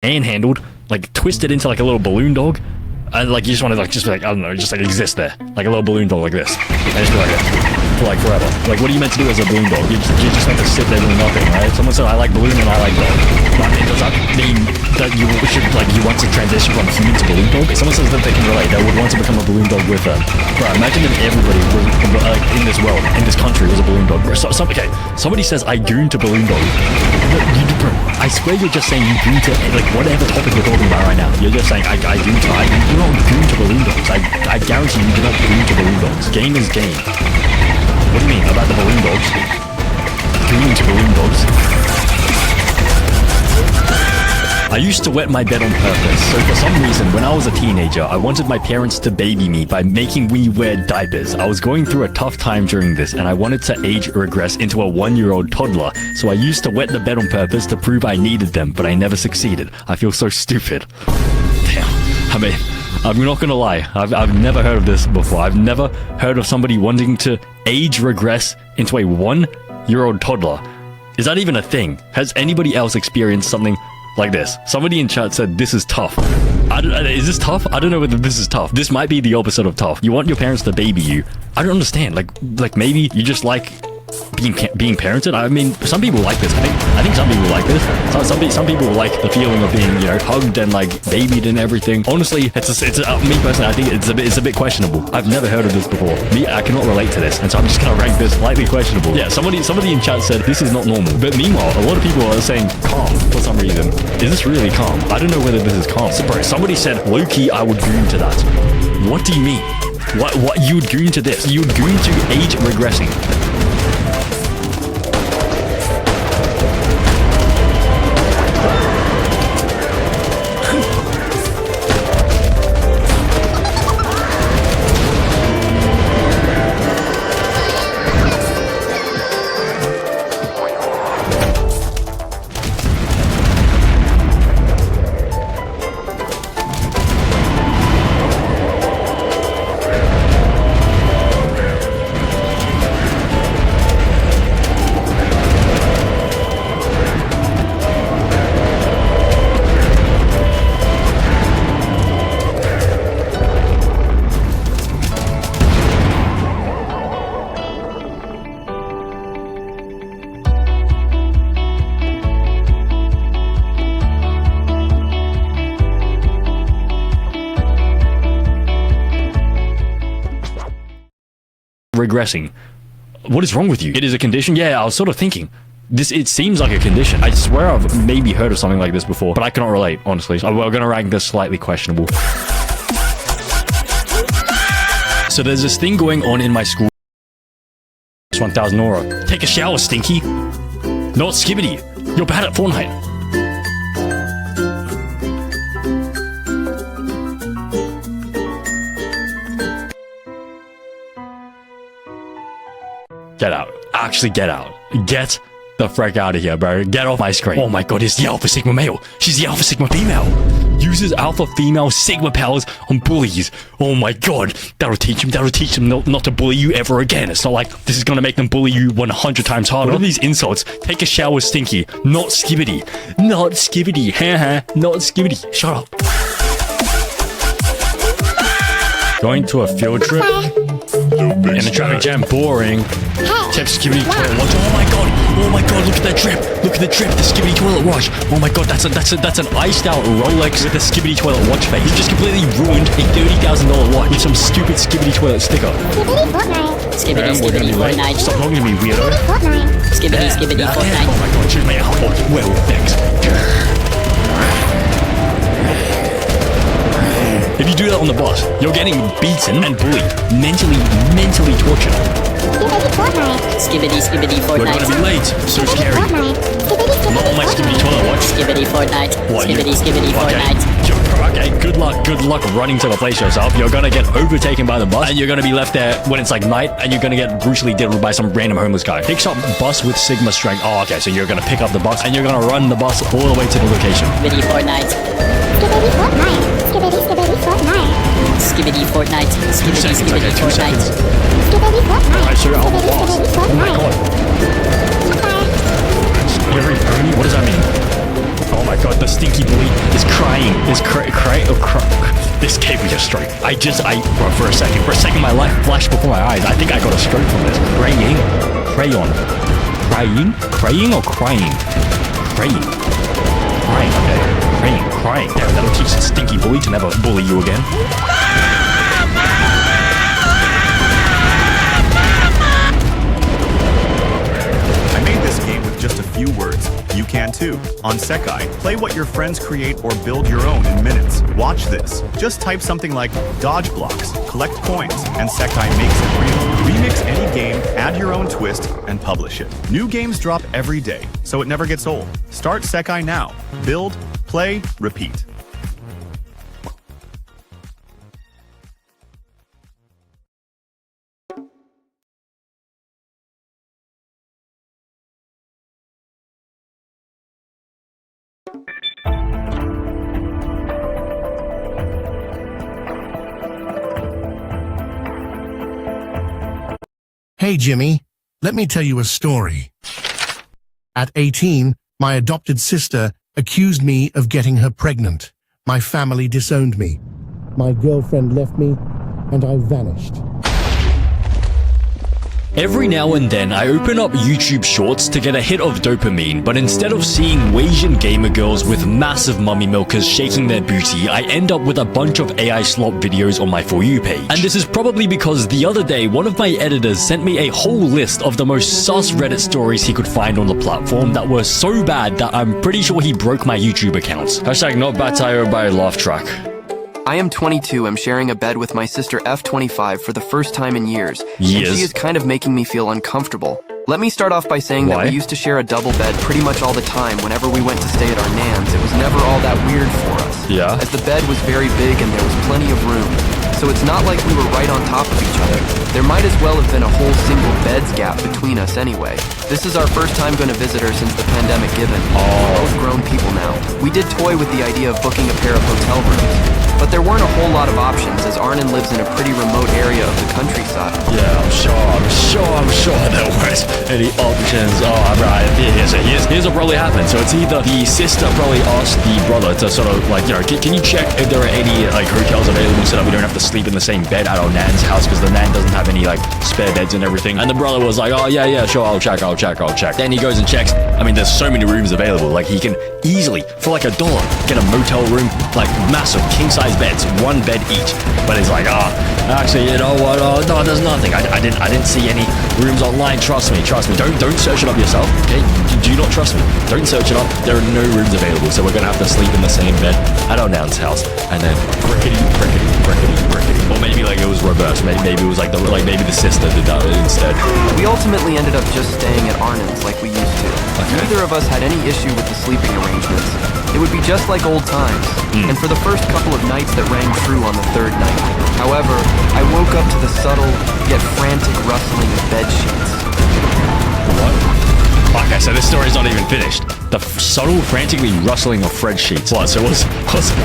handled, like twisted into like a little balloon dog, and like you just want to like just be like, I don't know, just like exist there, like a little balloon dog like this, and just be like this for like forever. Like what are you meant to do as a balloon dog? You just meant to sit there doing nothing, right? Someone said I like balloon and I like dog. But does that mean that you should like you want to transition from human to balloon dog? If someone says that they can relate, they would want to become a balloon dog with them. Bro, imagine if everybody was in this world, in this country, was a balloon dog. Bro, okay, somebody says I goon to balloon dog. Bro, I swear you're just saying you goon to like whatever topic we're talking about right now. You're just saying I goon to. You're not goon to balloon dogs. I guarantee you do not goon to balloon dogs. Game is game. What do you mean about the balloon dogs? Gooning to balloon dogs. I used to wet my bed on purpose, so for some reason, when I was a teenager, I wanted my parents to baby me by making me wear diapers. I was going through a tough time during this, and I wanted to age regress into a 1-year-old toddler, so I used to wet the bed on purpose to prove I needed them, but I never succeeded. I feel so stupid. Damn. I mean, I'm not gonna lie, I've never heard of this before. I've never heard of somebody wanting to age regress into a 1-year-old toddler. Is that even a thing? Has anybody else experienced something like this? Somebody in chat said this is tough. Is this tough? I don't know whether this is tough. This might be the opposite of tough. You want your parents to baby you. I don't understand. Like maybe you just like being parented. I mean, some people like this. I think some people like this. Some people like the feeling of being, you know, hugged and like babied and everything. Honestly, me personally, I think it's a bit questionable. I've never heard of this before. I cannot relate to this, and so I'm just gonna rank this slightly questionable. Yeah, somebody in chat said this is not normal, but meanwhile, a lot of people are saying calm for some reason. Is this really calm? I don't know whether this is calm. So, bro, somebody said low-key I would goon to that. What do you mean? What you would goon to this? You would goon to age regressing. Regressing. What is wrong with you? It is a condition? Yeah, I was sort of thinking. It seems like a condition. I swear I've maybe heard of something like this before, but I cannot relate, honestly. So we're gonna rank this slightly questionable. So there's this thing going on in my school. 1000 aura. Take a shower, Stinky. Not Skibbity. You're bad at Fortnite. Get out. Actually, get out. Get the frick out of here, bro. Get off my screen. Oh my god, it's the Alpha Sigma male. She's the Alpha Sigma female. Uses Alpha female Sigma powers on bullies. Oh my god. That'll teach them not to bully you ever again. It's not like this is gonna make them bully you 100 times harder. What are these insults? Take a shower, Stinky. Not Skibbity. Not Skibbity. Haha. Not Skibbity. Shut up. Going to a field trip? In a traffic jam, boring. Tip Skibbity toilet wash. Oh my god, look at that drip. Look at the drip, the Skibbity toilet wash. Oh my god, that's an iced out Rolex with a Skibbity toilet watch face. He just completely ruined a $30,000 watch with some stupid Skibbity toilet sticker. Skibbity Fortnite. Stop talking to me, weirdo. Skibbity Fortnite. Oh my god, choose my outfit. Well, thanks. If you do that on the bus, you're getting beaten and bullied, mentally tortured. Skibbity Fortnite. We're gonna be late. So scary. Not on my Skibbity toilet watch. Skibbity Fortnite. What, Skibbity Fortnite. Okay, good luck running to the place yourself. You're gonna get overtaken by the bus, and you're gonna be left there when it's like night, and you're gonna get brutally diddled by some random homeless guy. Picks up bus with Sigma strength. Oh, okay, so you're gonna pick up the bus, and you're gonna run the bus all the way to the location. Skibbity Fortnite. Skibbity Fortnite. Skibbity Fortnite. Skibbity Fortnite. Skibbity Fortnite. Skibbity Fortnite. I show you how fast. Oh my god. Scary pony? What does that mean? Oh my god, the stinky bully is crying. This gave me a stroke. Bro, for a second, my life flashed before my eyes. I think I got a stroke from this. Crying or crying? Crying, okay. Crying. Damn, that'll teach the stinky bully to never bully you again. I made this game with just a few words. You can too. On Sekai, play what your friends create or build your own in minutes. Watch this. Just type something like dodge blocks, collect coins, and Sekai makes it real. Remix any game, add your own twist, and publish it. New games drop every day, so it never gets old. Start Sekai now. Build, play, repeat. Hey Jimmy, let me tell you a story. At 18, my adopted sister accused me of getting her pregnant. My family disowned me. My girlfriend left me, and I vanished. Every now and then, I open up YouTube Shorts to get a hit of dopamine, but instead of seeing Asian gamer girls with massive mummy milkers shaking their booty, I end up with a bunch of AI slop videos on my For You page. And this is probably because the other day, one of my editors sent me a whole list of the most sus Reddit stories he could find on the platform that were so bad that I'm pretty sure he broke my YouTube accounts. Hashtag not Batayo by laugh track. I am 22. I'm sharing a bed with my sister F25 for the first time in years. And Years? she is kind of making me feel uncomfortable. Let me start off by saying Why? that we used to share a double bed pretty much all the time whenever we went to stay at our nan's. It was never all that weird for us. Yeah. As the bed was very big and there was plenty of room. So it's not like we were right on top of each other. There might as well have been a whole single bed's gap between us anyway. This is our first time going to visit her since the pandemic given. We're both grown people now. We did toy with the idea of booking a pair of hotel rooms. But there weren't a whole lot of options as Arnon lives in a pretty remote area of the countryside. Yeah, I'm sure there weren't any options. Oh, right. Here's what probably happened. So it's either the sister probably asked the brother to sort of like, can you check if there are any like hotels available so that we don't have to sleep in the same bed at our nan's house because the nan doesn't have any like spare beds and everything. And the brother was like, oh yeah, sure, I'll check. Then he goes and checks. I mean, there's so many rooms available. Like he can easily, for like $1, get a motel room, like massive king-size beds, one bed each. But it's like, actually, you know what? Oh, no, there's nothing. I didn't see any rooms online. Trust me. Don't search it up yourself. Okay? Do not trust me. Don't search it up. There are no rooms available, so we're gonna have to sleep in the same bed at our nan's house. And then brickety. Or maybe like it was reversed. Maybe it was like maybe the sister did that instead. We ultimately ended up just staying at Arnon's like we used to. Okay. Neither of us had any issue with the sleeping arrangements. It would be just like old times. And for the first couple of nights that rang true on the third night. However, I woke up to the subtle yet frantic rustling of bed sheets. What? Okay, so this story's not even finished. The subtle, frantically rustling of Fred sheets. What? So was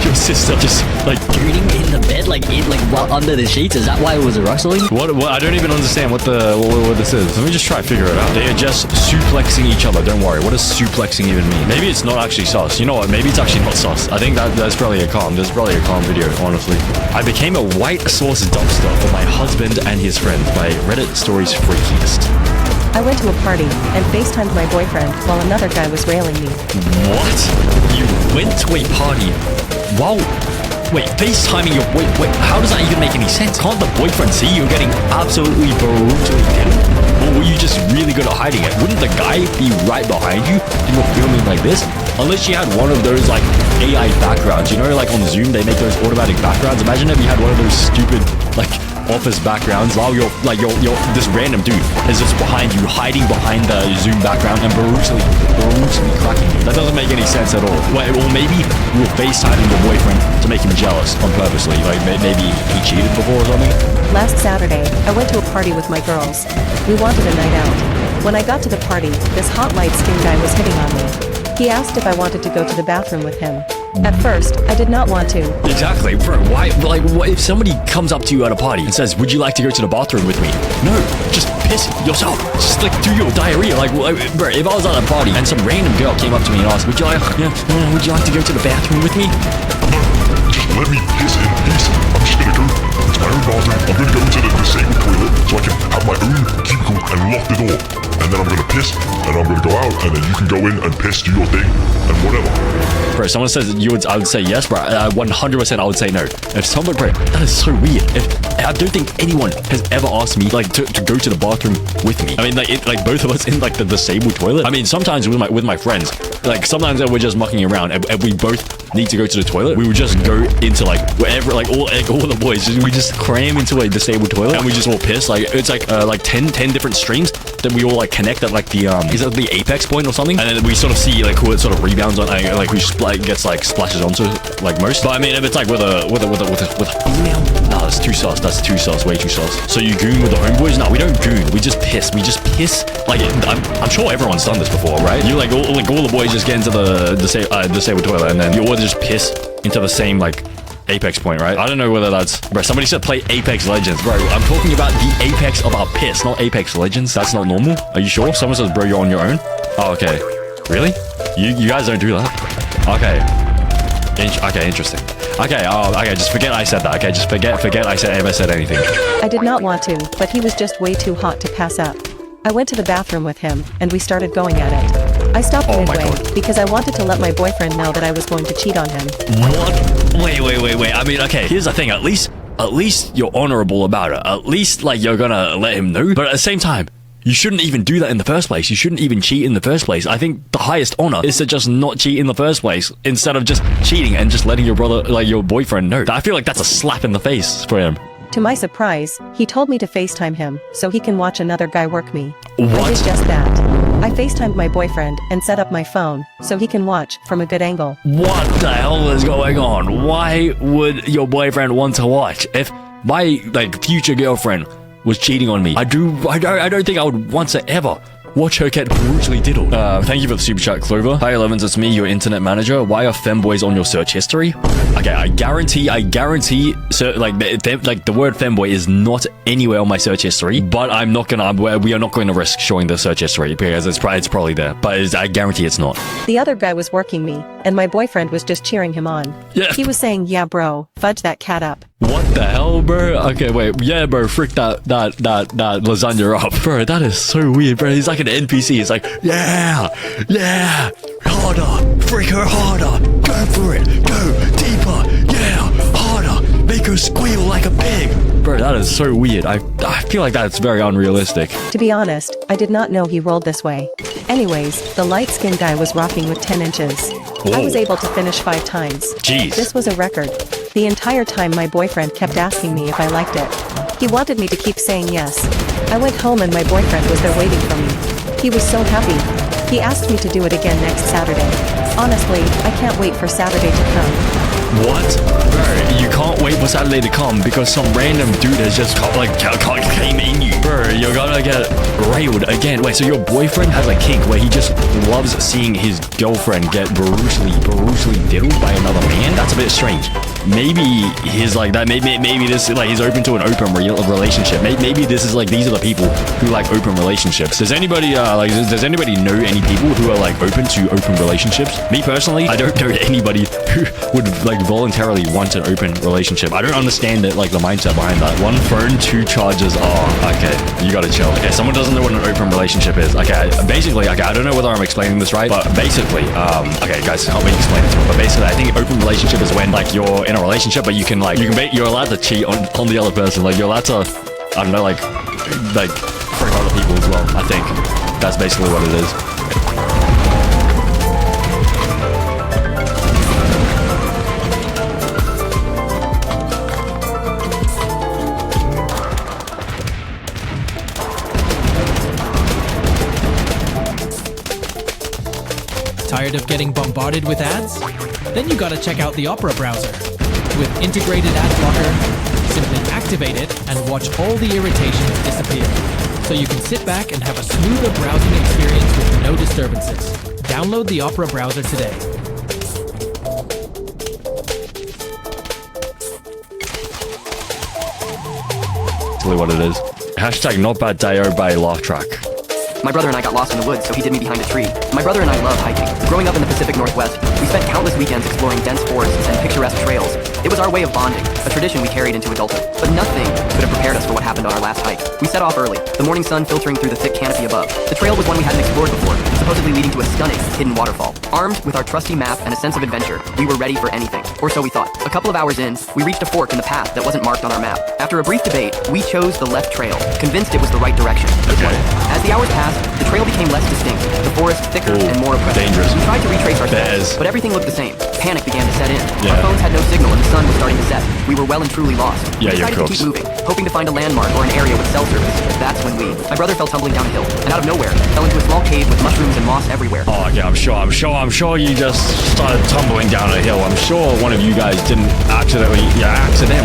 your sister just like Turning in the bed, like while under the sheets? Is that why it was rustling? what? I don't even understand what this is. Let me just try to figure it out. They are just suplexing each other. Don't worry. What does suplexing even mean? Maybe it's not actually sauce. You know what? Maybe it's actually not sauce. I think that's probably a calm. There's probably a calm video, honestly. I became a white sauce dumpster for my husband and his friends by Reddit Stories Freakiest. I went to a party and FaceTimed my boyfriend while another guy was railing me. What? You went to a party while... Wait, FaceTiming your... Wait, how does that even make any sense? Can't the boyfriend see you're getting absolutely brutally hit? Or were you just really good at hiding it? Wouldn't the guy be right behind you and you're filming like this? Unless you had one of those, like, AI backgrounds. You know, like on Zoom, they make those automatic backgrounds. Imagine if you had one of those stupid, like... office backgrounds while you're this random dude is just behind you, hiding behind the Zoom background and brutally cracking you. That doesn't make any sense at all. Wait, or maybe you were FaceTiming your boyfriend to make him jealous on purposely. Like maybe he cheated before or something. Last Saturday, I went to a party with my girls. We wanted a night out. When I got to the party, this hot light-skinned guy was hitting on me. He asked if I wanted to go to the bathroom with him. At first, I did not want to. Exactly, bro. Why? Like, what if somebody comes up to you at a party and says, "Would you like to go to the bathroom with me?" No, just piss yourself. Just like do your diarrhea. Like, bro, if I was at a party and some random girl came up to me and asked, "Would you like to go to the bathroom with me?" Just let me piss in peace. I'm just gonna go into my own bathroom. I'm gonna go into the disabled toilet so I can have my own cubicle and lock the door. And then I'm gonna piss and I'm gonna go out and then you can go in and piss, do your thing and whatever. Bro, someone says I would say yes, bro. 100% I would say no. If someone, bro, that is so weird. I don't think anyone has ever asked me like to go to the bathroom with me. I mean, like both of us in like the disabled toilet. I mean, sometimes with my friends, like sometimes we're just mucking around and we both need to go to the toilet. We would just go into like wherever, like all the boys, we just cram into a disabled toilet and we just all piss. Like it's like 10 different streams that we all like connect at like the is that the apex point or something? And then we sort of see like who it sort of rebounds on, like who gets like splashes onto like most. But I mean, if it's like with a female, no, that's too sauce. That's too sauce. Way too sauce. So you goon with the homeboys? No, we don't goon. We just piss. We just piss. Like I'm sure everyone's done this before, right? You like all the boys just get into the disabled toilet and then you all just piss into the same like apex point, right? I don't know whether that's... Bro, somebody said play Apex Legends. Bro, I'm talking about the apex of our piss, not Apex Legends. That's not normal. Are you sure? Someone says, bro, you're on your own. Oh, okay. Really? You guys don't do that? Okay. Okay, interesting. Okay, okay, just forget I said that. Okay, just forget I ever said anything. I did not want to, but he was just way too hot to pass up. I went to the bathroom with him, and we started going at it. I stopped midway because I wanted to let my boyfriend know that I was going to cheat on him. What? Wait. I mean, okay, here's the thing. At least you're honorable about it. At least, like, you're gonna let him know. But at the same time, you shouldn't even do that in the first place. You shouldn't even cheat in the first place. I think the highest honor is to just not cheat in the first place instead of just cheating and just letting your brother, like your boyfriend, know. I feel like that's a slap in the face for him. To my surprise, he told me to FaceTime him so he can watch another guy work me. What? I did just that. I FaceTimed my boyfriend and set up my phone so he can watch from a good angle. What the hell is going on? Why would your boyfriend want to watch? If my like future girlfriend was cheating on me, I don't think I would want to ever watch her get brutally diddled. Thank you for the super chat, Clover. Hi, Elevens, it's me, your internet manager. Why are femboys on your search history? Okay, I guarantee, the word femboy is not anywhere on my search history, but we are not going to risk showing the search history because it's probably there, but I guarantee it's not. The other guy was working me, and my boyfriend was just cheering him on. Yeah. He was saying, yeah, bro, fudge that cat up. What the hell, bro? Okay, wait. Yeah, bro, frick that lasagna up. Bro, that is so weird, bro. He's like an NPC. It's like, yeah, harder, frick her harder. Go for it, go deeper, yeah, harder. Make her squeal like a pig. Bro, that is so weird. I feel like that's very unrealistic. To be honest, I did not know he rolled this way. Anyways, the light-skinned guy was rocking with 10 inches. Whoa. I was able to finish 5 times. Jeez. This was a record. The entire time my boyfriend kept asking me if I liked it. He wanted me to keep saying yes. I went home and my boyfriend was there waiting for me. He was so happy. He asked me to do it again next Saturday. Honestly, I can't wait for Saturday to come. What? Bro, you can't wait for Saturday to come because some random dude has just came in you. Bro, you're gonna get railed again. Wait, so your boyfriend has a kink where he just loves seeing his girlfriend get brutally diddled by another man? That's a bit strange. Maybe he's like that. Maybe this like he's open to an open relationship. Maybe this is like these are the people who like open relationships. Does anybody does anybody know any people who are like open to open relationships? Me personally, I don't know anybody who would like voluntarily want an open relationship. I don't understand it, like the mindset behind that. 1 phone, 2 chargers. Oh, okay, you gotta chill. Okay, someone doesn't know what an open relationship is. Okay, basically, okay, I don't know whether I'm explaining this right, but basically, okay, guys, help me explain it to me. But basically, I think open relationship is when like you're in a relationship, but you're allowed to cheat on the other person. Like you're allowed to, I don't know, like frick other people as well. I think that's basically what it is. Tired of getting bombarded with ads? Then you gotta check out the Opera browser. With integrated ad blocker, simply activate it and watch all the irritations disappear. So you can sit back and have a smoother browsing experience with no disturbances. Download the Opera browser today. exactly what it is. Hashtag not bad Dio by laugh track. My brother and I got lost in the woods, so he hid me behind a tree. My brother and I love hiking. Growing up in the Pacific Northwest, we spent countless weekends exploring dense forests and picturesque trails. It was our way of bonding, a tradition we carried into adulthood. But nothing could have prepared us for what happened on our last hike. We set off early, the morning sun filtering through the thick canopy above. The trail was one we hadn't explored before, supposedly leading to a stunning, hidden waterfall. Armed with our trusty map and a sense of adventure, we were ready for anything. Or so we thought. A couple of hours in, we reached a fork in the path that wasn't marked on our map. After a brief debate, we chose the left trail, convinced it was the right direction. Okay. As the hours passed, the trail became less distinct, the forest thicker and more oppressive. Dangerous. We tried to retrace our steps, but everything looked the same. Panic began to set in. Our phones had no signal and the sun was starting to set. We were well and truly lost. We decided to keep moving, hoping to find a landmark or an area with cell service. That's when my brother fell tumbling down a hill, and out of nowhere, fell into a small cave with mushrooms and moss everywhere. Oh, okay, I'm sure you just started tumbling down a hill. I'm sure one of you guys didn't accidentally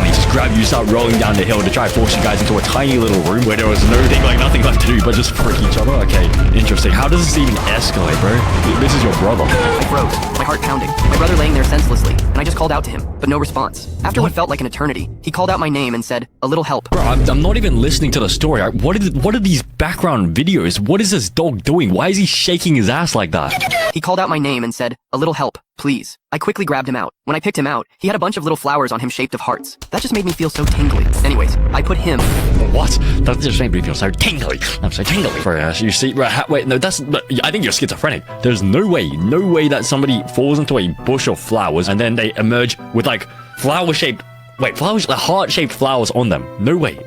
just grab you, start rolling down the hill to try to force you guys into a tiny little room where there was nothing left to do but just freak each other. Okay, interesting. How does this even escalate, bro? This is your brother. I froze, my heart pounding, my brother laying there senselessly, and I just called out to him, but no response. After what felt like an eternity, he called out my name and said, "A little help." Bro, I'm not even listening to the story. What are these background videos? What is this dog doing? Why is he shaking his ass like that? He called out my name and said, "A little help, please." I quickly grabbed him out. When I picked him out, he had a bunch of little flowers on him shaped of hearts. That just made me feel so tingly. Anyways, I put him... What? That just made me feel so tingly. I'm so tingly. Bro, you see, wait, no, I think you're schizophrenic. There's no way that somebody falls into a bush of flowers and then they emerge with like heart-shaped flowers on them. No way.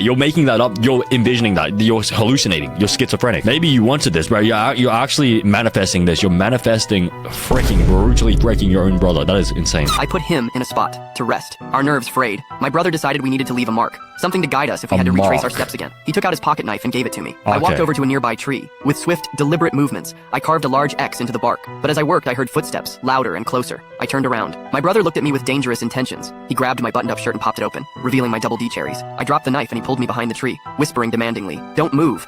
You're making that up. You're envisioning that. You're hallucinating. You're schizophrenic. Maybe you wanted this, bro. You're actually manifesting this. You're manifesting brutally breaking your own brother. That is insane. I put him in a spot to rest. Our nerves frayed. My brother decided we needed to leave a mark. Something to guide us if we had to retrace our steps again. He took out his pocket knife and gave it to me. Okay. I walked over to a nearby tree. With swift, deliberate movements, I carved a large X into the bark. But as I worked, I heard footsteps, louder and closer. I turned around. My brother looked at me with dangerous intentions. He grabbed my buttoned-up shirt and popped it open, revealing my double D cherries. I dropped the knife and he pulled me behind the tree, whispering demandingly, "Don't move."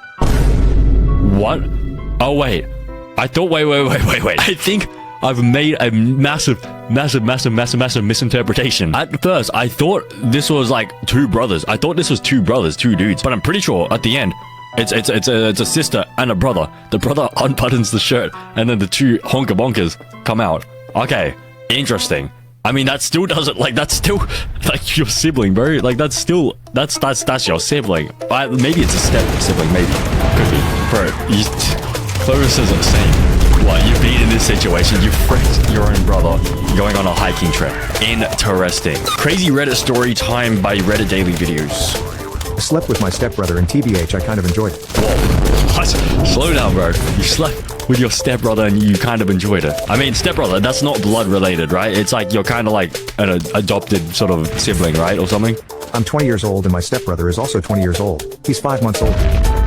What? Oh, wait. I thought, wait. I think I've made a massive misinterpretation. At first, I thought this was like two brothers. I thought this was two brothers, two dudes. But I'm pretty sure at the end, it's a sister and a brother. The brother unbuttons the shirt, and then the two honker bonkers come out. Okay, interesting. I mean, that still doesn't, like, that's still, like, your sibling, bro. Like, that's your sibling. Maybe it's a step sibling, maybe. Could be. Bro, Clarissa is insane. What, you've been in this situation, you fricked your own brother going on a hiking trip. Interesting. Crazy Reddit story time by Reddit Daily Videos. I slept with my stepbrother and TBH, I kind of enjoyed it. Whoa, what? Slow down, bro. You slept with your stepbrother and you kind of enjoyed it. I mean, stepbrother, that's not blood related, right? It's like you're kind of like an adopted sort of sibling, right? Or something? I'm 20 years old and my stepbrother is also 20 years old. He's 5 months older.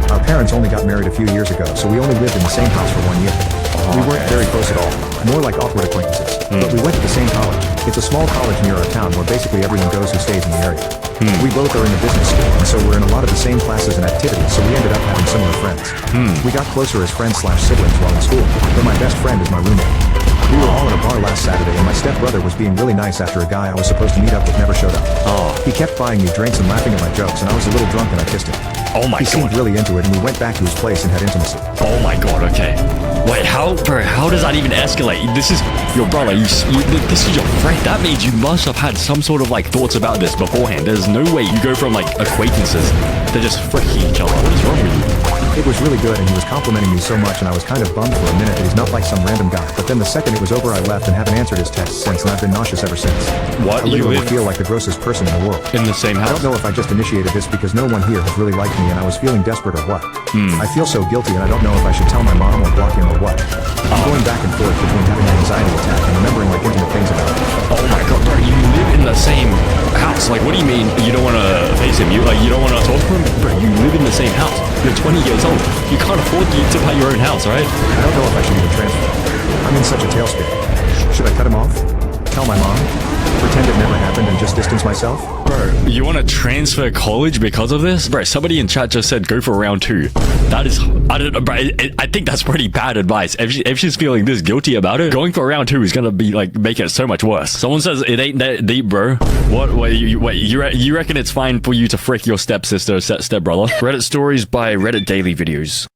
Our parents only got married a few years ago, so we only lived in the same house for 1 year. We weren't very close at all, more like awkward acquaintances. But we went to the same college. It's a small college near our town where basically everyone goes who stays in the area. We both are in the business school, and so we're in a lot of the same classes and activities, so we ended up having similar friends. We got closer as friends/siblings while in school, but my best friend is my roommate. We were all in a bar last Saturday and my stepbrother was being really nice after a guy I was supposed to meet up with never showed up. He kept buying me drinks and laughing at my jokes, and I was a little drunk and I kissed him. Oh my god. He seemed really into it and we went back to his place and had intimacy. Oh my god, okay. Wait, how does that even escalate? This is your brother, this is your friend. That means you must have had some sort of like thoughts about this beforehand. There's no way you go from like acquaintances to just freaking each other. What is wrong with you? It was really good and he was complimenting me so much and I was kind of bummed for a minute that he's not like some random guy. But then the second it was over I left and haven't answered his texts since and I've been nauseous ever since. What? I literally feel like the grossest person in the world. In the same house? I don't know if I just initiated this because no one here has really liked me and I was feeling desperate or what. I feel so guilty and I don't know if I should tell my mom or block him or what. I'm going back and forth between having an anxiety attack and remembering like intimate things about him. Oh my god, bro, you live in the same house. Like, what do you mean you don't want to face him? You don't want to talk to him? Bro, you live in the same house. You're 20 years old. You can't afford to buy your own house, right? I don't know if I should even transfer. I'm in such a tailspin. Should I cut him off? Tell my mom? Pretend it never happened and just distance myself? Bro, Bro, you want to transfer college because of this? Bro, somebody in chat just said go for round 2. That is, I don't know, bro. I think that's pretty bad advice. If she's feeling this guilty about it, going for round 2 is gonna be like make it so much worse. Someone says it ain't that deep, bro. What? You reckon it's fine for you to frick your stepsister, stepbrother? Reddit stories by Reddit daily videos.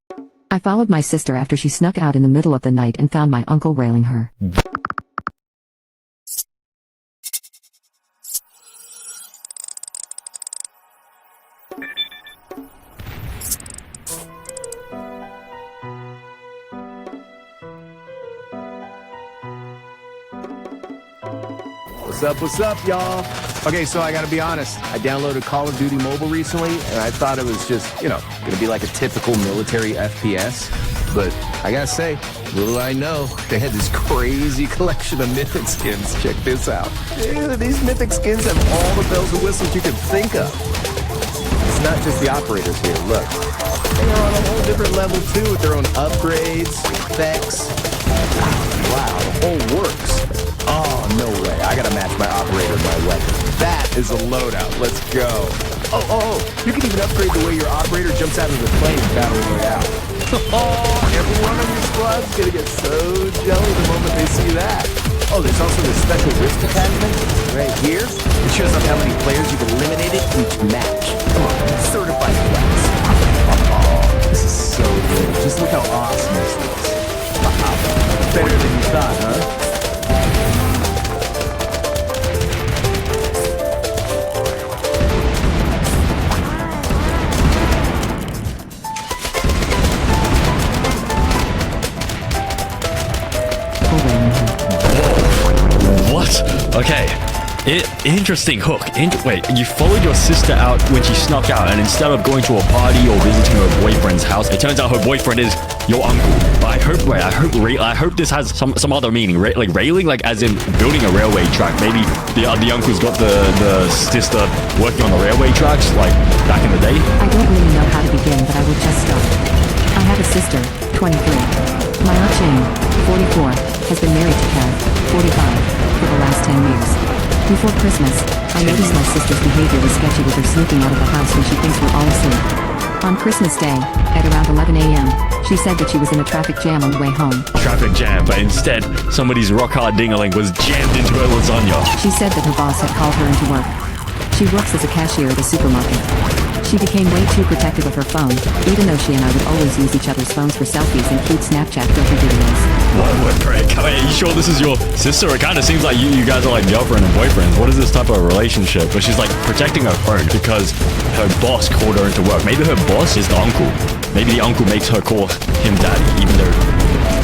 I followed my sister after she snuck out in the middle of the night and found my uncle railing her. What's up, y'all? Okay, so I gotta be honest. I downloaded Call of Duty Mobile recently, and I thought it was just, gonna be like a typical military FPS. But I gotta say, little I know, they had this crazy collection of mythic skins. Check this out. Dude, these mythic skins have all the bells and whistles you could think of. It's not just the operators here, look. They are on a whole different level too, with their own upgrades, effects. Wow, the whole works. Oh, no way. I gotta match my operator and my weapon. That is a loadout. Let's go. Oh. You can even upgrade the way your operator jumps out of the plane in Battle Royale. Oh, everyone on your squad's gonna get so jelly the moment they see that. Oh, there's also this special wrist attachment right here. It shows up how many players you've eliminated each match. Come on, certified class. Oh, this is so good. Just look how awesome this is. Wow. Better than you thought, huh? Okay, interesting hook. Wait, you followed your sister out when she snuck out, and instead of going to a party or visiting her boyfriend's house, it turns out her boyfriend is your uncle. But I hope this has some other meaning, like railing, like as in building a railway track. Maybe the uncle's got the sister working on the railway tracks, like back in the day. I don't really know how to begin, but I will just start. I have a sister, 23. My aunt Jane, 44, has been married to Kev, 45. For the last 10 years. Before Christmas, I noticed my sister's behavior was sketchy with her sneaking out of the house when she thinks we're all asleep. On Christmas Day, at around 11 a.m., she said that she was in a traffic jam on the way home. Traffic jam, but instead, somebody's rock-hard ding-a-ling was jammed into her lasagna. She said that her boss had called her into work. She works as a cashier at a supermarket. She became way too protective of her phone, even though she and I would always use each other's phones for selfies and cute Snapchat filter videos. What prick? Wait, are you sure this is your sister? It kind of seems like you guys are like girlfriend and boyfriend. What is this type of relationship? But she's like protecting her phone because her boss called her into work. Maybe her boss is the uncle. Maybe the uncle makes her call him daddy, even though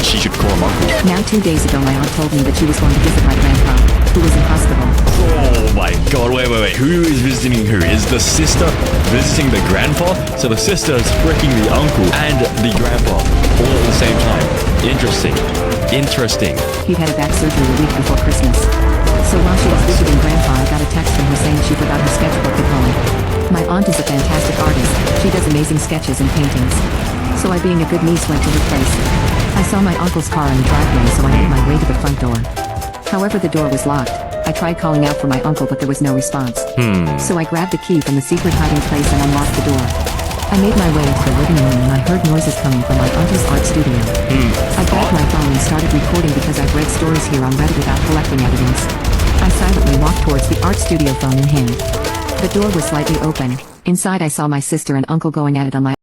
she should call him uncle. Now 2 days ago, my aunt told me that she was going to visit my grandpa, who was in hospital. Oh my god, wait. Who is visiting who? Is the sister visiting the grandpa? So the sister is freaking the uncle and the grandpa all at the same time. Interesting. He'd had a back surgery a week before Christmas. So while she was visiting grandpa, I got a text from her saying she forgot her sketchbook at home. My aunt is a fantastic artist. She does amazing sketches and paintings. So I, being a good niece, went to her place. I saw my uncle's car in the driveway, so I made my way to the front door. However, the door was locked. I tried calling out for my uncle, but there was no response. So I grabbed the key from the secret hiding place and unlocked the door. I made my way into the living room and I heard noises coming from my uncle's art studio. I grabbed my phone and started recording because I've read stories here on Reddit without collecting evidence. I silently walked towards the art studio, phone in hand. The door was slightly open. Inside I saw my sister and uncle going at it on my...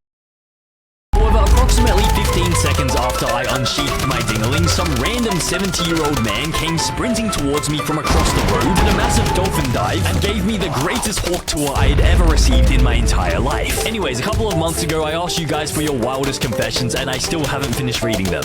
However, approximately 15 seconds after I unsheathed my ding-a-ling, some random 70-year-old man came sprinting towards me from across the road in a massive dolphin dive and gave me the greatest hawk tour I had ever received in my entire life. Anyways, a couple of months ago, I asked you guys for your wildest confessions, and I still haven't finished reading them.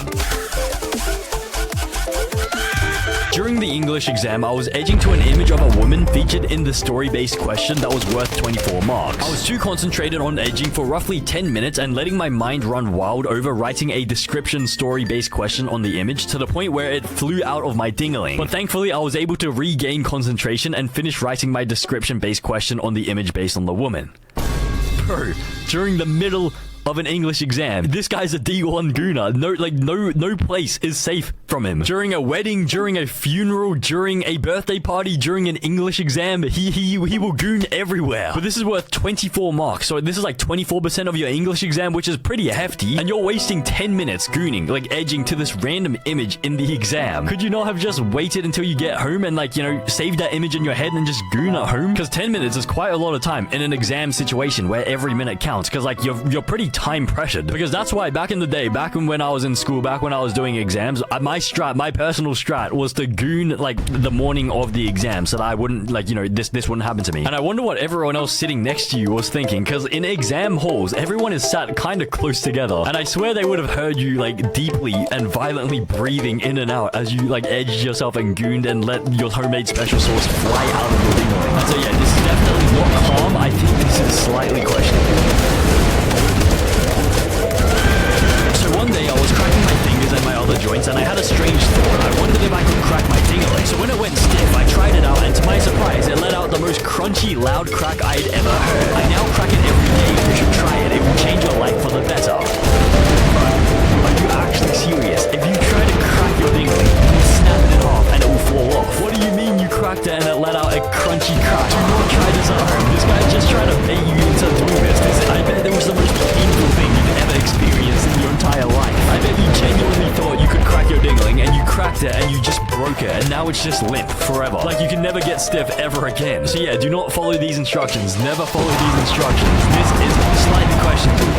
During the English exam, I was edging to an image of a woman featured in the story-based question that was worth 24 marks. I was too concentrated on edging for roughly 10 minutes and letting my mind run wild over writing a description story-based question on the image to the point where it flew out of my ding-a-ling. But thankfully, I was able to regain concentration and finish writing my description-based question on the image based on the woman. Bro, during the middle of an English exam. This guy's a D1 gooner. No place is safe from him. During a wedding, during a funeral, during a birthday party, during an English exam, he will goon everywhere. But this is worth 24 marks, so this is like 24% of your English exam, which is pretty hefty, and you're wasting 10 minutes gooning, like edging to this random image in the exam. Could you not have just waited until you get home and like, you know, save that image in your head and just goon at home? Because 10 minutes is quite a lot of time in an exam situation where every minute counts, because like you're pretty time pressured. Because that's why back in the day, back when I was in school, back when I was doing exams, my personal strat was to goon like the morning of the exam so that I wouldn't, like, you know, this wouldn't happen to me. And I wonder what everyone else sitting next to you was thinking, because in exam halls, everyone is sat kind of close together, and I swear they would have heard you like deeply and violently breathing in and out as you like edged yourself and gooned and let your homemade special sauce fly out of your dingling. And so yeah, this is definitely not calm. I think this is slightly questionable. So one day I was cracking my fingers and my other joints, and I had a strange thought. I wondered if I could crack my dingling. So when it went stiff, I tried it out, and to my surprise, it let out the most crunchy, loud crack I'd ever heard. I now crack it every day. You should try it. It will change your life for the better. Are you actually serious? If you try to crack your dingling, you snap it in half and it will fall off. What do you mean you cracked it and it let out a crunchy crack? Do not try this at home. This guy's just trying to bait you into doing this. I bet there was the most painful thing you've ever experienced in your entire life. I bet you genuinely thought you could crack your dingling and you cracked it and you just broke it, and now it's just limp forever. Like you can never get stiff ever again. So yeah, do not follow these instructions. Never follow these instructions. This is slightly questionable.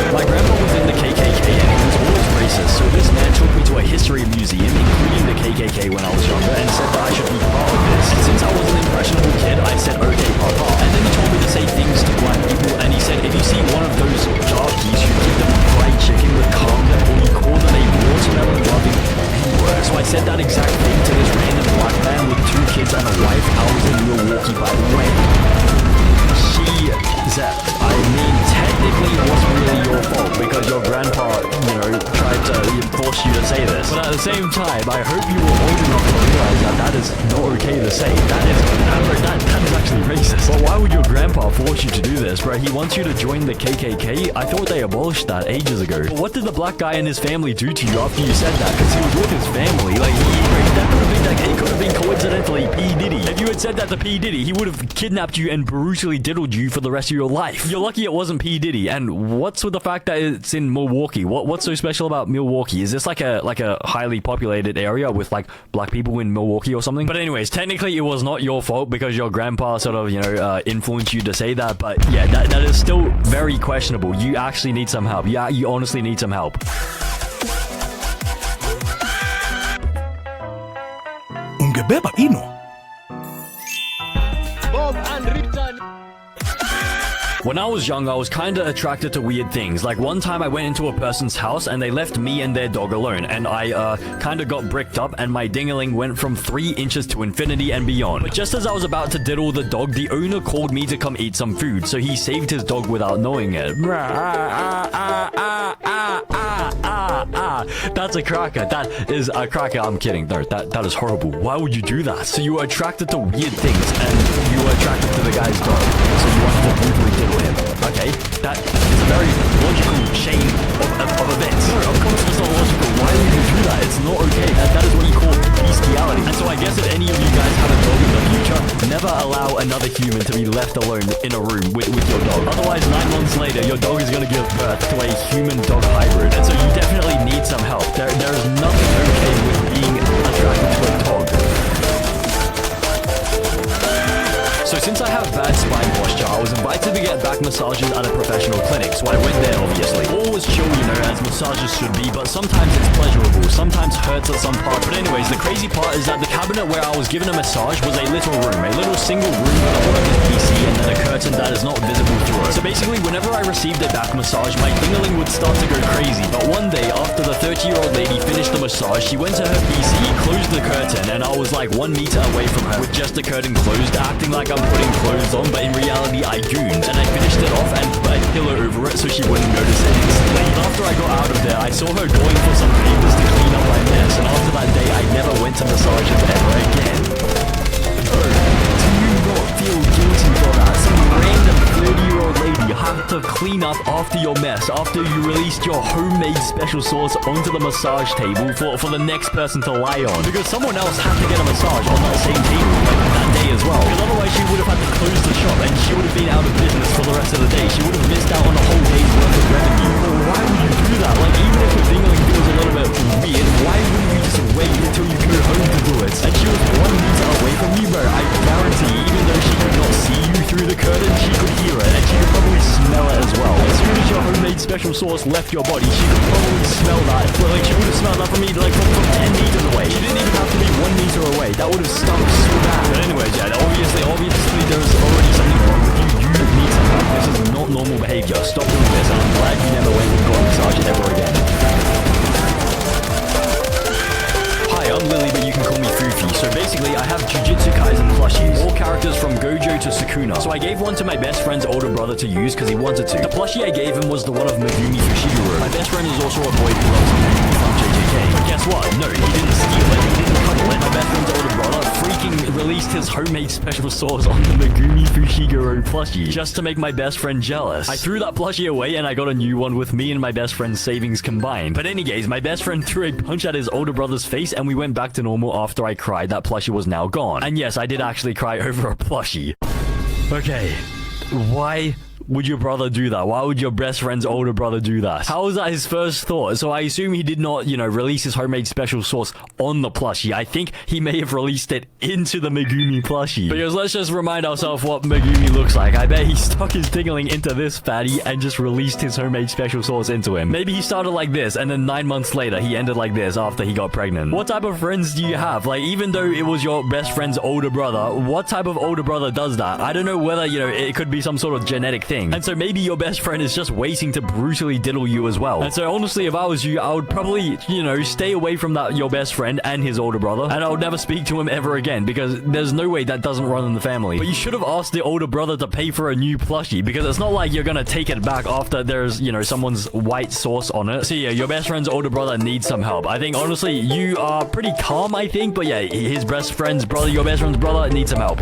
My grandpa was in the KKK and he was always racist, so this man took me to a history museum, including the KKK when I was younger, and said that I should be part of this. And since I was an impressionable kid, I said, okay, papa. And then he told me to say things to black people, and he said, if you see one of those darkies, you give them fried chicken with condom, or you call them a watermelon-loving N-word. So I said that exact thing to this random black man with 2 kids and a wife. I was in Milwaukee, by the way. She said, I mean, technically it wasn't really your fault because your grandpa, you know, tried to force you to say this. But at the same time, I hope you were old enough to realize that that is not okay to say. That is actually racist. But why would your grandpa force you to do this, bro? He wants you to join the KKK? I thought they abolished that ages ago. But what did the black guy and his family do to you after you said that? Because he was with his family. Like, it could have been coincidentally P. Diddy. If you had said that to P. Diddy, he would have kidnapped you and brutally diddled you for the rest of your life. You're lucky it wasn't P. Diddy. And what's with the fact that it's in Milwaukee? What's so special about Milwaukee? Is this like a highly populated area with like black people in Milwaukee or something? But anyways, technically it was not your fault because your grandpa sort of, you know, influenced you to say that. But yeah, that is still very questionable. You actually need some help. Yeah, you honestly need some help. Ungebeba ino. Bob and Richard. When I was young, I was kinda attracted to weird things. Like one time I went into a person's house and they left me and their dog alone, and I kinda got bricked up and my dingling went from 3 inches to infinity and beyond. But just as I was about to diddle the dog, the owner called me to come eat some food, so he saved his dog without knowing it. That's a cracker. That is a cracker. I'm kidding. No, that is horrible. Why would you do that? So you were attracted to weird things and you were attracted to the guy's dog, so you wanted to brutally diddle him. Okay, that is a very logical chain of events. No, of course it's not logical. Why would you do that? It's not okay. That is what you call bestiality. And so I guess if any of you guys have a dog in the future, never allow another human to be left alone in a room with your dog. Otherwise, 9 months later, your dog is going to give birth to a human-dog hybrid. And so you definitely need some help. There is nothing okay with being attracted to a dog. So since I have bad spine posture, I was invited to get back massages at a professional clinic, so I went there obviously. All was chill, you know, as massages should be, but sometimes it's pleasurable, sometimes hurts at some part. But anyways, the crazy part is that the cabinet where I was given a massage was a little room, a little single room with a working PC and then a curtain that is not visible through it. So basically, whenever I received a back massage, my dingling would start to go crazy. But one day, after the 30-year-old lady finished the massage, she went to her PC, closed the curtain, and I was like 1 meter away from her with just the curtain closed, acting like I'm putting clothes on, but in reality I gooned, and I finished it off and put a pillow over it so she wouldn't notice it instantly. After I got out of there, I saw her going for some papers to clean up my mess, and after that day I never went to massages ever again. Bro, do you not feel guilty for that? Some random 30-year-old clean up after your mess, after you released your homemade special sauce onto the massage table for the next person to lie on. Because someone else had to get a massage on that same table that day as well. Because otherwise she would have had to close the shop and she would have been out of business for the rest of the day. She would have missed out on a whole day's worth of revenue. Well, why would you do that? Like, even if your dingling feels a little bit weird, why wouldn't you just wait until you go home to do it? And she was 1 meter away from you, bro. I guarantee, even though she could not see you through the curtain, she could hear it, and she could probably smell it as well. As soon as your homemade special sauce left your body, she could probably smell that. Well, like, she would have smelled that from me, like, from 10 meters away. She didn't even have to be 1 meter away. That would have stunk so bad. But anyways, yeah, obviously, there's already something wrong with you. You need some help. This is not normal behavior. Stop doing this, and I'm glad you never went and got a massage ever again. I'm Lily, but you can call me Fufi. So basically, I have Jujutsu Kaisen plushies, all characters from Gojo to Sukuna. So I gave one to my best friend's older brother to use because he wanted to. The plushie I gave him was the one of Megumi Fushiguro. My best friend is also a boy who loves Megumi from JJK. But guess what? No, he didn't steal it. He didn't cuddle it. My best friend's older brother freaking released his homemade special sauce on the Megumi Fushiguro plushie just to make my best friend jealous. I threw that plushie away and I got a new one with me and my best friend's savings combined. But anyways, my best friend threw a punch at his older brother's face and we went back to normal after I cried. That plushie was now gone. And yes, I did actually cry over a plushie. Okay, why would your brother do that? Why would your best friend's older brother do that? How was that his first thought? So I assume he did not, release his homemade special sauce on the plushie. I think he may have released it into the Megumi plushie. Because let's just remind ourselves what Megumi looks like. I bet he stuck his dingling into this fatty and just released his homemade special sauce into him. Maybe he started like this and then 9 months later he ended like this after he got pregnant. What type of friends do you have? Like, even though it was your best friend's older brother, what type of older brother does that? I don't know whether, it could be some sort of genetic thing. And so maybe your best friend is just waiting to brutally diddle you as well. And so honestly, if I was you, I would probably, stay away from your best friend and his older brother. And I would never speak to him ever again because there's no way that doesn't run in the family. But you should have asked the older brother to pay for a new plushie because it's not like you're gonna take it back after there's, someone's white sauce on it. So yeah, your best friend's older brother needs some help. I think honestly, you are pretty calm, I think. But yeah, his best friend's brother, your best friend's brother needs some help.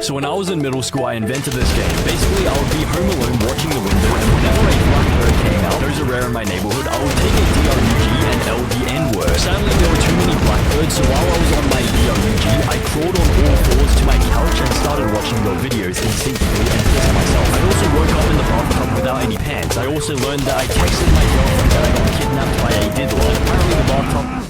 So when I was in middle school, I invented this game. Basically, I would be home alone watching the window, and whenever a black bird came out, those are rare in my neighborhood, I would take a DRUG and LDN word. Sadly, there were too many blackbirds, so while I was on my DRUG, I crawled on all fours to my couch and started watching your videos instinctively and pissed myself. I also woke up in the bathtub without any pants. I also learned that I texted my girlfriend that I got kidnapped by a diddler, and apparently the bathtub...